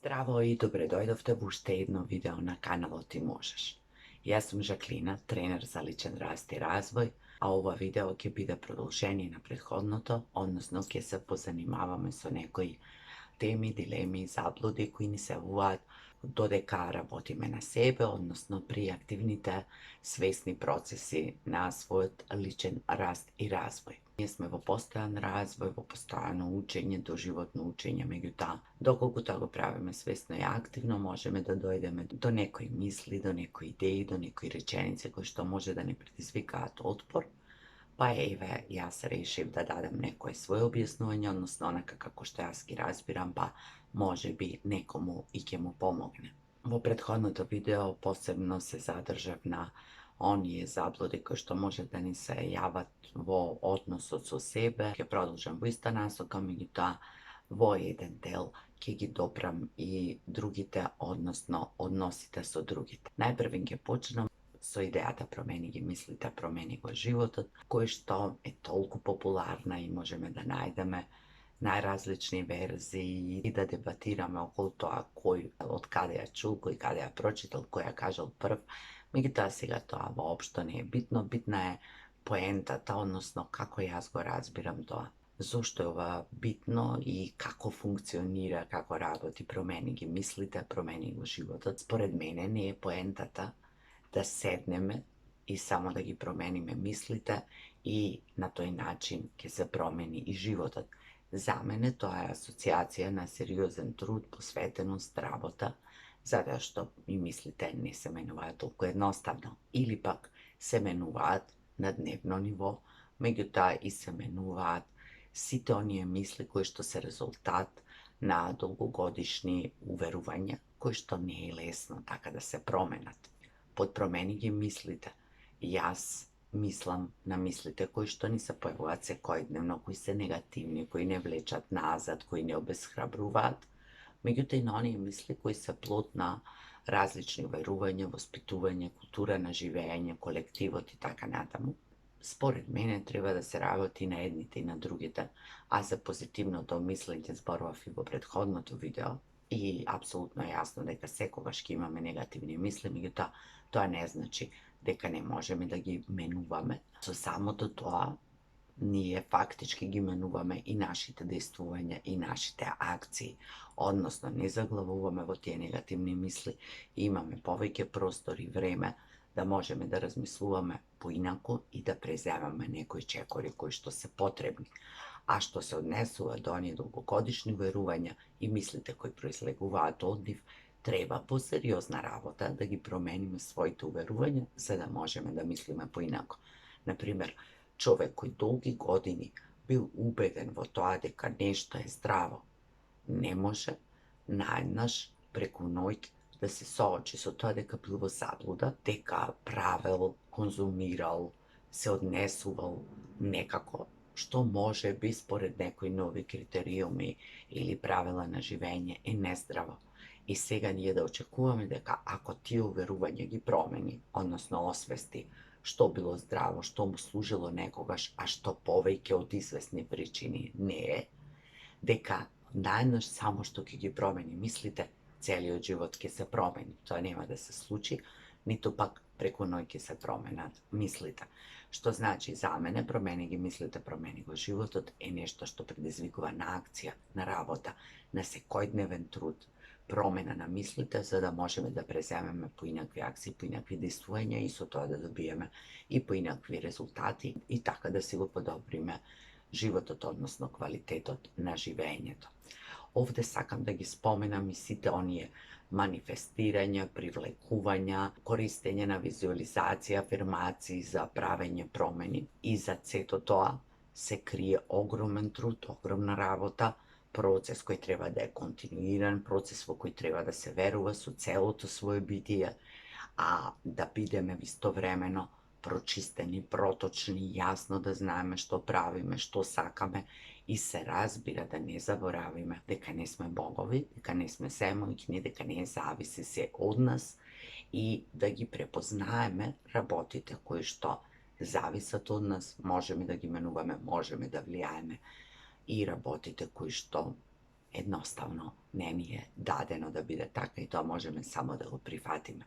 Zdravo i dobrodošli u još jedno video na kanalu Ti možeš. Ja sam Žaklina, trener za ličen rast i razvoj, a ovo video će biti produženje na prethodното, odnosno će se pozanimavamo s o nekoj temi, dilemi i zabludi koji ni se uvod dodeka rabotime na sebe, odnosno priaktivnite svesni procesi na svoj ličen rast i razvoj. Mi smo vo postojan razvoj, vo postojano učenje, doživotno učenje, međutim, dokoliko toga pravimo svesno i aktivno, možemo da dojdemo do nekoj misli, do nekoj ideji, do nekoj rečenice koja što može da ne predizvika otpor. Pa evo, ja se rešim da dadem neko svoje objašnjenje, odnosno onaka kako što ja ski razbiram, pa može bi nekomu i ke mu pomogne. Vo prethodното video posebno se zadržam na onije zabludi koje što može da ni se javat vo odnosu su sebe, ke produžam vo ista nasoka, međutim, vo jedan del ke gi dopram i drugite, odnosno odnosite su drugite. Najprve ke počnem so ideja da promeni gi misli, da promeni go život, koje što je toliko popularna i možemo da najdeme najrazličnije verziji i da debatiramo okolo toga od kada ja čul, koji kada ja pročital, koja kažal prv. Međutim, сега тоа воопшто не е bitno, bitna je poentata, odnosno kako ja go razbiram to. Zašto je ova bitno i kako funkcionira, kako raboti, promeni gi mislite, promeni go života. Spored mene ne je poentata da sedneme i samo da gi promenime mislite i na toj način ke se promeni i život. Za mene to je asocijacija na seriozan trud, posvetenost, rabota, zato što mi mislite ne se menуваат toliko jednostavno. Ili pak se menуваat na dnevno nivo, međutim i se menуваat site onije misli koje što se rezultat na dugogodišnji uveruvanja, koje što ne je lesno tako da se promenat. Pod promeni gi mislite, jaz mislim na mislite koji što ni se pojavovat se kojdnevno, koji se negativni, koji ne vlečat nazad, koji ne obeshrabruvat, međutim na onije misli koji se plod na različni veruvanja, vaspituvanja, kultura na živenje, kolektivot i taka nadamu. Spored mene treba da se raboti na jednite i na drugite, a za pozitivno to mislite zborov i vo prethodното video. I apsolutno je jasno дека секогаш ќе имаме негативни мисли, меѓутоа тоа не значи дека не можеме да ги менуваме. Со самото тоа, ние фактички ги менуваме и нашите действувања и нашите акции, односно не заглавуваме во тие негативни мисли, имаме повеќе простор и време да можеме да размислуваме поинаку и да преземаме некои чекори кои што се потребни. А што се однесува до оние долгогодишни верувања и мислите кои произлегуваат од нив, треба посериозна работа да ги промениме своите уверувања, за да можеме да мислиме поинаку. Например, човек кој долги години бил убеден во тоа дека нешто е здраво, не може наеднаш преку ноќ да се соочи со тоа дека бил во заблуда, дека правел, конзумирал, се однесувал некако, што може би според некои нови критериуми или правила на живење е нездраво. И сега ние да очекуваме дека ако тие уверувања ги промени, односно освести што било здраво, што му служило некогаш, а што повеќе од известни причини не е, дека наеднаш само што ќе ги промени мислите, целиот живот ќе се промени. Тоа нема да се случи, ниту пак преку ној ќе се променат мислите. Што значи за мене промени ги мислите, промени го животот е нешто што предизвикува на акција, на работа, на секојдневен труд, промена на мислите за да можеме да преземеме поинакви акции, поинакви действувања и со тоа да добиеме и поинакви резултати и така да си го подобриме животот, односно квалитетот на живењето. Овде сакам да ги споменам и сите оние манифестирања, привлекувања, користење на визуализација, афирмации за правење промени. И за сето тоа се крие огромен труд, огромна работа, процес кој треба да е континуиран, процес во кој треба да се верува со целото своје битие, а да бидеме истовремено прочистени, проточни, јасно да знаеме што правиме, што сакаме и се разбира да не заборавиме дека не сме богови, дека не сме семојќни, дека не зависи се од нас и да ги препознаеме работите кои што зависат од нас, можеме да ги менуваме, можеме да влијаеме и работите кои што jednostavno ne mi je dadeno da bude така и тоа можеме само да го прифатиме.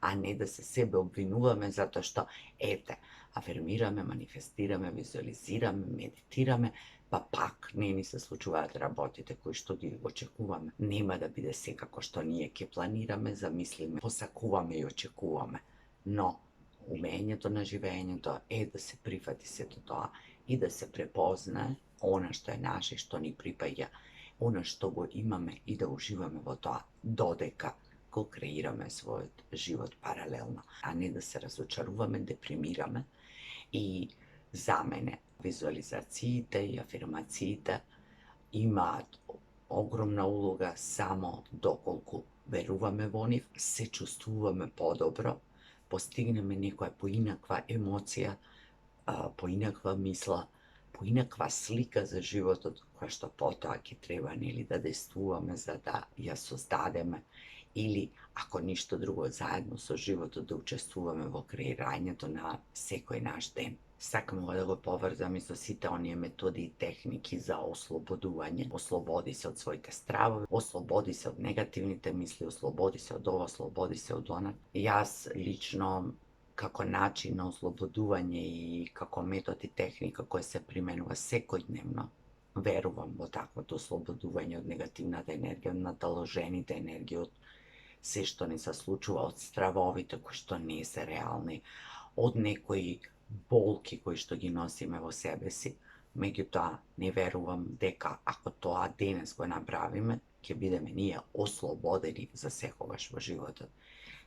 А не да се себе обвинуваме затоа што, ете, афирмираме, манифестираме, визуализираме, медитираме, па пак не ни се случуваат работите кои што ги очекуваме. Нема да биде секако што ние ќе планираме, замислиме, посакуваме и очекуваме. Но умењето на живењето е да се прифати сето тоа и да се препознае она што е наше, што ни припаѓа, она што го имаме и да уживаме во тоа, додека го креираме својот живот паралелно, а не да се разочаруваме, депримираме. И за мене визуализациите и афирмациите имаат огромна улога само доколку веруваме во нив, се чувствуваме подобро, постигнеме некоја поинаква емоција, поинаква мисла, поинаква слика за животот, која што потоа ќе треба нели да действуваме за да ја создадеме, или ако ништо друго заедно со животот да учествуваме во креирањето на секој наш ден. Сакам да го поврзам и со сите оние методи и техники за ослободување. Ослободи се од своите стравови, ослободи се од негативните мисли, ослободи се од ова, ослободи се од она. Јас лично како начин на ослободување и како метод и техника која се применува секојдневно, верувам во таквото ослободување од негативната енергија, од наталожените енергии, од се што не се случува, од стравовите кои што не се реални, од некои болки кои што ги носиме во себе си. Меѓутоа, не верувам дека ако тоа денес го направиме, ќе бидеме ние ослободени за секогаш во животот.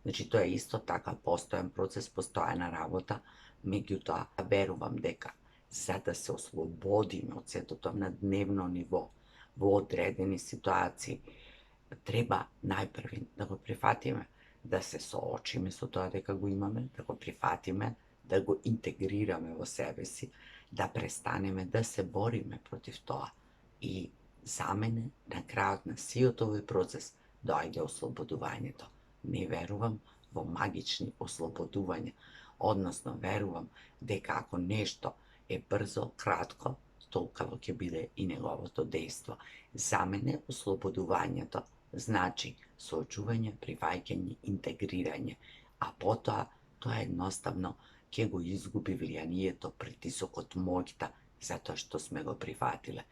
Значи, тоа е исто така постојан процес, постојана работа, меѓутоа, верувам дека за да се ослободиме од сето тоа на дневно ниво, во одредени ситуации, треба најпрви да го прифатиме, да се соочиме со тоа дека го имаме, да го прифатиме, да го интегрираме во себе си, да престанеме да се бориме против тоа. И за мене, на крајот на сиот овој процес, доаѓа ослободувањето. Не верувам во магични ослободувања, односно верувам дека ако нешто е брзо, кратко, толкаво ќе биде и неговото дејство. За мене ослободувањето значи соочување, прифаќање, интегрирање, а потоа тоа едноставно ќе го изгуби влијанието, притисокот, моќта, затоа што сме го прифатиле.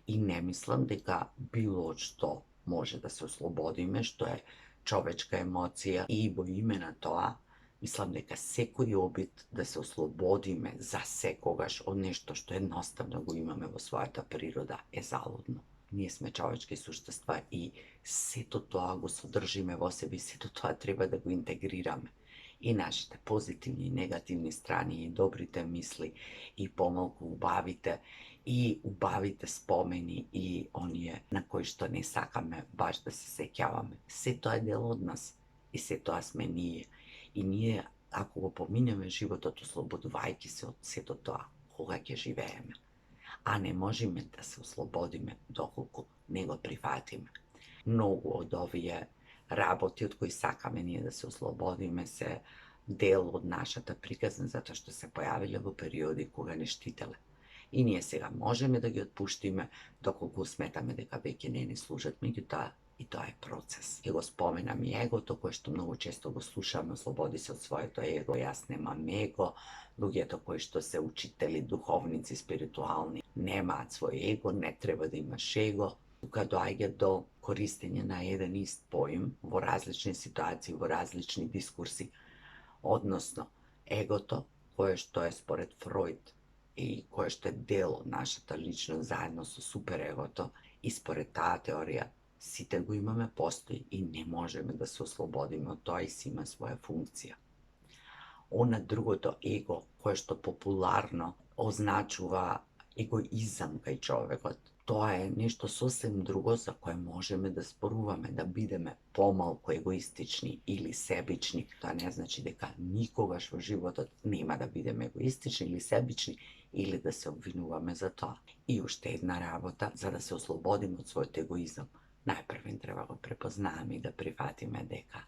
И не мислам дека било што може да се ослободиме, што е човечка емоција, и во име на тоа, мислам дека секој обид да се ослободиме за секогаш од нешто што едноставно го имаме во својата природа е залудно. Ние сме човечки суштества и сето тоа го содржиме во себе, сето тоа треба да го интегрираме. И нашите позитивни и негативни страни, и добрите мисли, и помалку убавите, и убавите спомени, и оние на кои што не сакаме баш да се сеќаваме. Се тоа е дел од нас и се тоа сме ние. И ние, ако го поминеме животот ослободувајќи се од сето тоа, кога ќе живееме? А не можеме да се ослободиме доколку не го прифатиме. Многу од овие работи од кои сакаме ние да се ослободиме се дел од нашата приказна, затоа што се појавиле во периоди кога не штителе. И ние сега можеме да ги отпуштиме доколку сметаме дека веќе не ни служат, меѓутоа и тоа е процес. Ќе го споменам и егото, кое што многу често го слушаме, ослободи се од своето его, јас немам его. Луѓето кои што се учители, духовници, спиритуални, немаат свој его, не треба да имаш его. Тука доаѓа до користење на еден ист поим во различни ситуации, во различни дискурси, односно егото, кое што е според Фројд и кое што е дел од нашата личност заедно со суперегото, и според таа теорија сите го имаме, постои и не можеме да се ослободиме од тоа и си има своја функција. Она другото его, кое што популарно означува егоизам кај човекот, тоа е нешто сосем друго за кое можеме да зборуваме, да бидеме помалку егоистични или себични. Тоа не значи дека никогаш во животот нема да бидеме егоистични или себични, или да се обвинуваме за тоа. И уште една работа, за да се ослободиме од својот егоизам, најпрвен треба го препознаеме и да прифатиме дека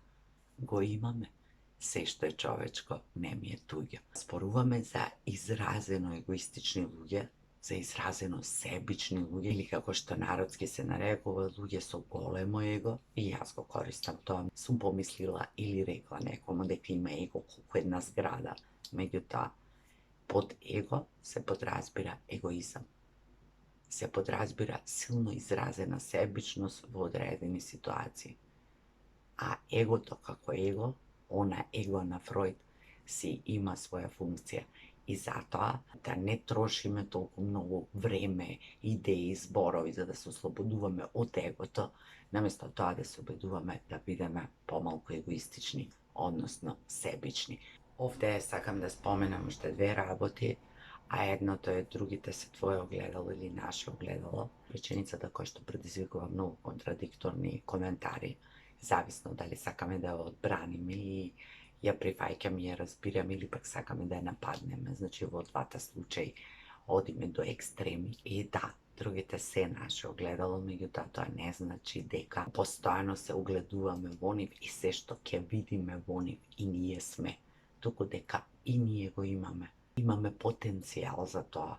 го имаме. Се што е човечко не ми е туѓо. Споруваме за изразено егоистични луѓе, za izrazeno sebični ljudje, ili kako što narodski se narekува, ljudje su golemo ego, i jaz go koristam to. Sam pomislila ili rekla nekomu дека ima ego koliko jedna zgrada. Međutim, pod ego se podrazbira egoizam. Se podrazbira silno izrazena sebičnost u određeni situaciji. A ego to kako ego, ona ego na Freud si ima svoja funkcija. I zato da ne trošime toliko mnogo vreme, ideje i zborovi za da se oslobodуваме od egota, namjesto toga da se obeduvаме da budeme pomalko egoistični, odnosno sebični. Ovdje sakam da spomenem ošte dve raboti, a jedno to je drugite se tvoje ogledalo ili naše ogledalo. Rečenica da koje što predizvikува mnogo kontradiktorni komentari, zavisno da li sakame da je odbranim ili ja prihvaćam je razbiram ili pak sakame da je napadnem. Znači ovo dvata slučaj odime do ekstremi. I da, drugite se naše ogledalo, međutim to ne znači дека postojano se ugleduvаме во нив и се што ќе видиме во нив и ние сме, туку дека и ние го имаме. Имаме потенцијал за тоа.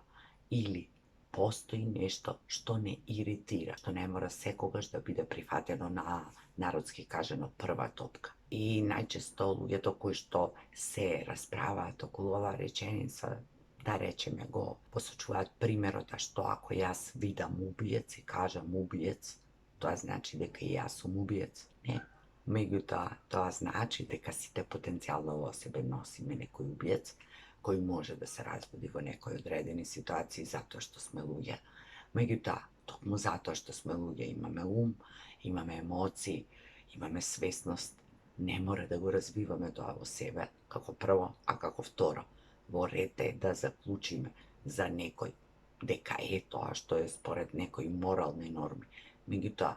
Или постои нешто што не иритира, што не мора секогаш да биде прифатено на, народски кажено, прва топка. И најчесто луѓето кои што се расправаат околу оваа реченица, да речеме го посочуваат примерот, а што ако јас видам убиец и кажам убиец, тоа значи дека и јас сум убиец? Не. Меѓутоа, тоа значи дека сите потенцијално во себе носиме некој убиец, кој може да се разбуди во некој одредени ситуации затоа што сме луѓе. Меѓутоа, токму затоа што сме луѓе имаме ум, имаме емоции, имаме свесност, не мора да го развиваме тоа во себе како прво, а како второ. Во ред е да заклучиме за некој дека е тоа што е според некои морални норми. Меѓутоа,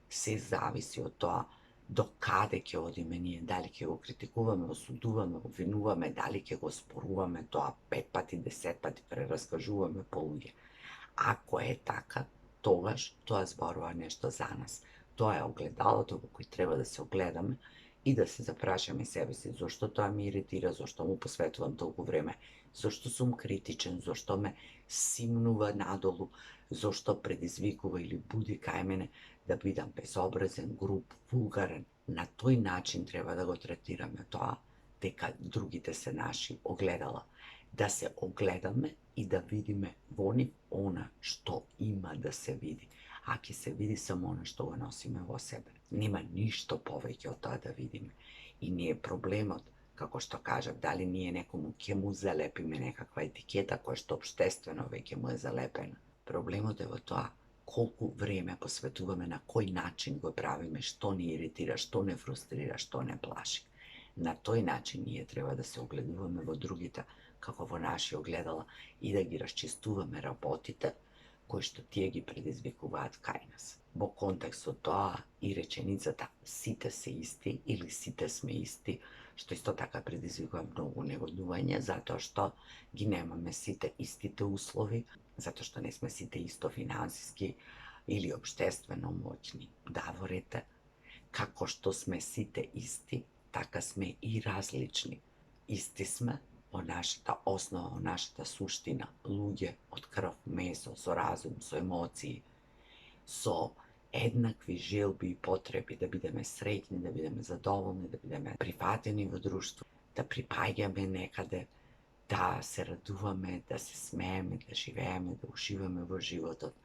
се зависи од тоа до каде ќе одиме ние, дали ќе го критикуваме, осудуваме, обвинуваме, дали ќе го споруваме тоа 5 пати, 10 пати, прераскажуваме по луѓе. Ако е така, тогаш тоа зборува нешто за нас. Тоа е огледалото во кој треба да се огледаме и да се запрашаме себе си зошто тоа ми иритира, зошто му посветувам толку време, зошто сум критичен, зошто ме симнува надолу, зошто предизвикува или буди кај мене да бидам безобразен, груб, вулгарен. На тој начин треба да го третираме тоа, дека другите се наши огледала. Да се огледаме и да видиме во нив она што има да се види. А ќе се види само она што го носиме во себе. Нема ништо повеќе од тоа да видиме. И не е проблемот, како што кажав, дали ние некому ќе му залепиме некаква етикета која што општествено веќе му е залепена. Проблемот е во тоа колку време посветуваме, на кој начин го правиме, што ни иритира, што не фрустрира, што не плаши. На тој начин ние треба да се огледуваме во другите, како во наши огледала, и да ги расчистуваме работите кои што тие ги предизвикуваат кај нас. Во контекстот тоа и реченицата сите се исти или сите сме исти, што исто така предизвикува многу негодување, затоа што ги немаме сите истите услови, затоа што не сме сите исто финансиски или општествено моќни. Да, во рете, како што сме сите исти, така сме и различни. Исти сме во нашата основа, во нашата суштина, луѓе од крв, месо, со разум, со емоции, со еднакви желби и потреби да бидеме среќни, да бидеме задоволни, да бидеме прифатени во друштво, да припаѓаме некаде, да се радуваме, да се смееме, да живееме, да уживаме во животот,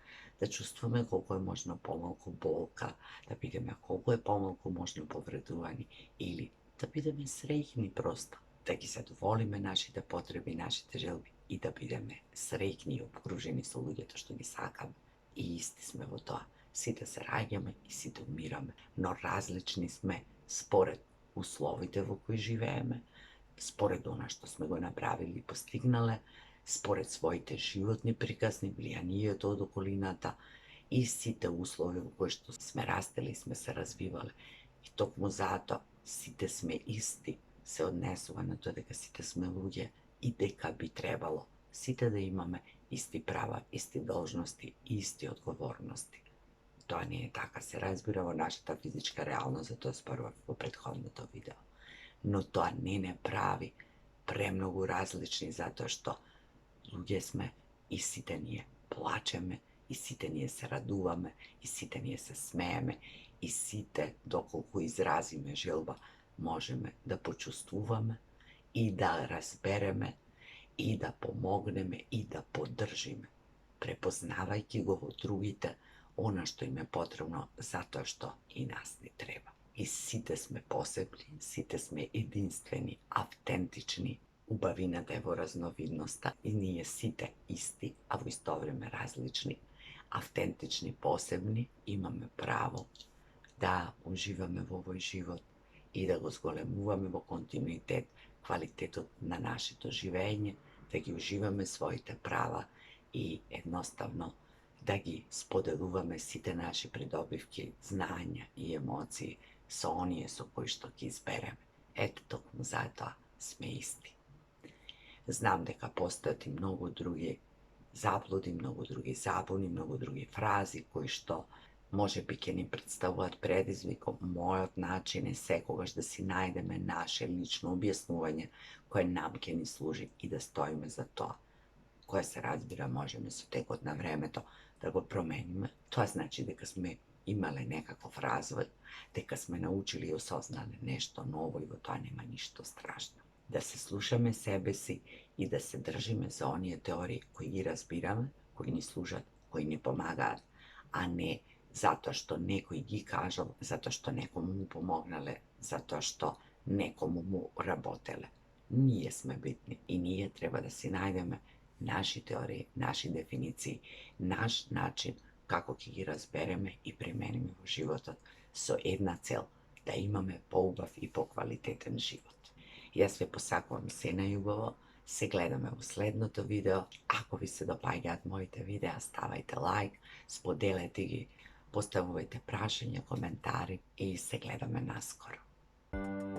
да чувствуваме колку е можно помалку болка, да бидеме колку е помалку можно повредувани или да бидеме среќни просто, да ги задоволиме нашите потреби, нашите желби и да бидеме среќни и обкружени со луѓето што ги сакаме. И исти сме во тоа. Сите се раѓаме и сите умираме, но различни сме според условите во кои живееме, според она што сме го направили и постигнале, според своите животни приказни, влијанието од околината и сите услови во кои што сме растели и сме се развивале. И токму затоа сите сме исти се однесува на тоа дека сите сме луѓе и дека би требало сите да имаме исти права, исти должности и исти одговорности. Тоа не е така, се разбира во нашата физичка реалност, затоа зборував во претходното видео. Но тоа не прави премногу различни, затоа што луѓе сме и сите ние. плачеме, и сите ние се радуваме, и сите ние се смееме, и сите, доколку изразиме желба, можеме да почувствуваме и да разбереме и да помогнеме и да поддржиме, препознавајќи го во другите она што им е потребно затоа што и нас ни треба. И сите сме посебни, сите сме единствени, автентични. Убавината е во разновидноста и ние сите исти, а во исто време различни, автентични, посебни, имаме право да уживаме во овој живот и да го зголемуваме во континуитет квалитетот на нашето живење, да ги уживаме своите права и едноставно да ги споделуваме сите наши придобивки, знања и емоции со оние со кои што ги избереме. Ето токму затоа сме исти. Знам дека постојат и многу други заблуди, многу други забуни, многу други фрази кои што може би ќе ни представуваат предизвиком. Мојот начин е секогаш да си најдеме наше лично објаснување кое нам ќе ни служи и да стоиме за тоа. Кое се разбира можеме со текот на времето да го промениме. Тоа значи дека сме имале некаков развој, дека сме научили и осознале нешто ново и во тоа нема ништо страшно. Да се слушаме себе си и да се држиме за оние теории кои ги разбираме, кои ни служат, кои ни помагаат, а не затоа што некој ги кажал, затоа што некому му помогнале, затоа што некому му работеле. Ние сме битни и ние треба да си најдеме наши теории, наши дефиниции, наш начин како ќе ги разбереме и примениме во животот со една цел, да имаме поубав и поквалитетен живот. Јас ве посакувам се најубаво, се гледаме во следното видео. Ако ви се допаѓаат моите видеа, ставајте лайк, споделете ги, поставувајте прашања, коментари и се гледаме наскоро.